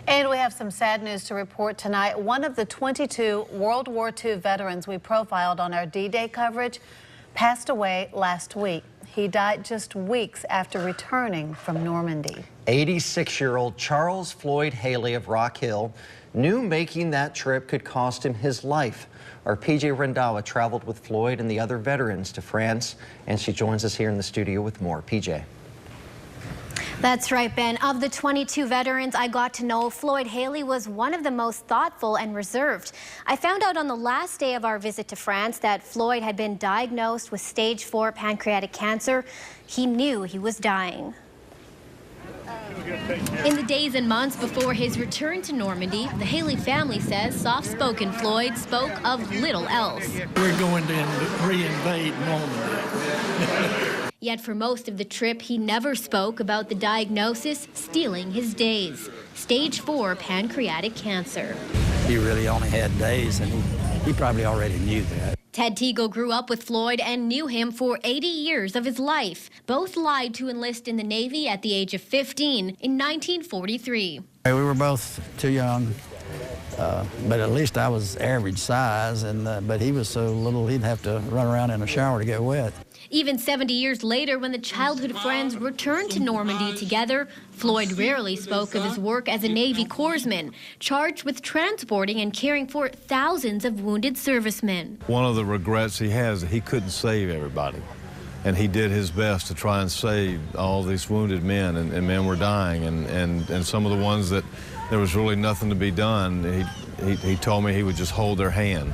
And we have some sad news to report tonight. One of the 22 World War II veterans we profiled on our D-Day coverage passed away last week. He died just weeks after returning from Normandy. 86-year-old Charles Floyd Hailey of Rock Hill knew making that trip could cost him his life. Our PJ Rendawa traveled with Floyd and the other veterans to France, and she joins us here in the studio with more. PJ. That's right, Ben. Of the 22 veterans I got to know, Floyd Hailey was one of the most thoughtful and reserved. I found out on the last day of our visit to France that Floyd had been diagnosed with stage 4 pancreatic cancer. He knew he was dying. In the days and months before his return to Normandy, the Hailey family says soft-spoken Floyd spoke of little else. We're going to re-invade Normandy. Yet for most of the trip, he never spoke about the diagnosis stealing his days. Stage 4 pancreatic cancer. He really only had days, and he probably already knew that. Ted Teagle grew up with Floyd and knew him for 80 years of his life. Both lied to enlist in the Navy at the age of 15 in 1943. We were both too young, but at least I was average size, but he was so little he'd have to run around in a shower to get wet. Even 70 years later, when the childhood friends returned to Normandy together, Floyd rarely spoke of his work as a Navy corpsman, charged with transporting and caring for thousands of wounded servicemen. One of the regrets he has is he couldn't save everybody. And he did his best to try and save all these wounded men, and men were dying, and some of the ones that there was really nothing to be done, he told me he would just hold their hand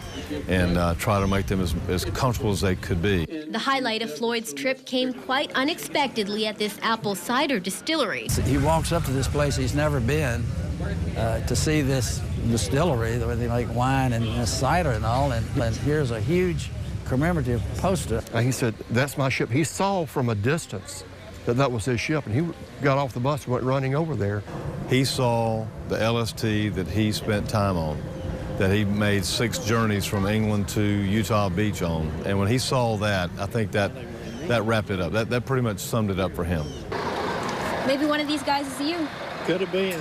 and try to make them as comfortable as they could be. The highlight of Floyd's trip came quite unexpectedly at this apple cider distillery. He walks up to this place he's never been to see this distillery where they make wine and cider and all, and here's a huge commemorative poster. He said, "That's my ship." He saw from a distance that was his ship, and he got off the bus and went running over there. He saw the LST that he spent time on, that he made 6 journeys from England to Utah Beach on. And when he saw that, I think that wrapped it up. That pretty much summed it up for him. Maybe one of these guys is you. Could have been.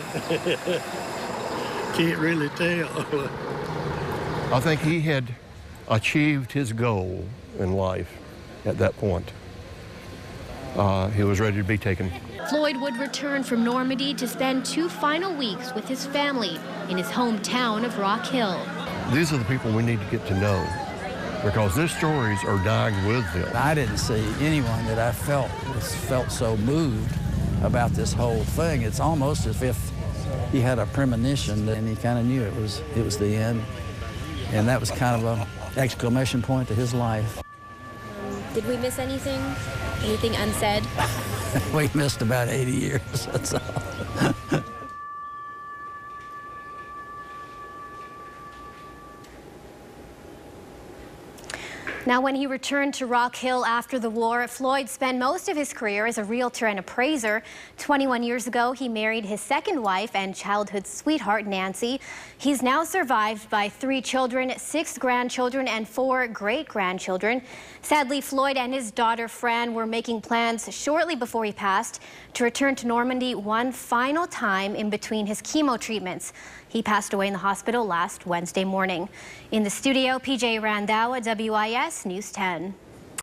Can't really tell. I think he had achieved his goal in life at that point. He was ready to be taken. Floyd would return from Normandy to spend 2 final weeks with his family in his hometown of Rock Hill. These are the people we need to get to know, because their stories are dying with them. I didn't see anyone that I felt so moved about this whole thing. It's almost as if he had a premonition, and he kind of knew it was the end, and that was kind of an exclamation point to his life. Did we miss anything? Anything unsaid? We missed about 80 years, that's all. Now, when he returned to Rock Hill after the war, Floyd spent most of his career as a realtor and appraiser. 21 years ago, he married his second wife and childhood sweetheart, Nancy. He's now survived by 3 children, 6 grandchildren, and 4 great-grandchildren. Sadly, Floyd and his daughter, Fran, were making plans shortly before he passed to return to Normandy one final time in between his chemo treatments. He passed away in the hospital last Wednesday morning. In the studio, PJ Rendawa, WIS News 10.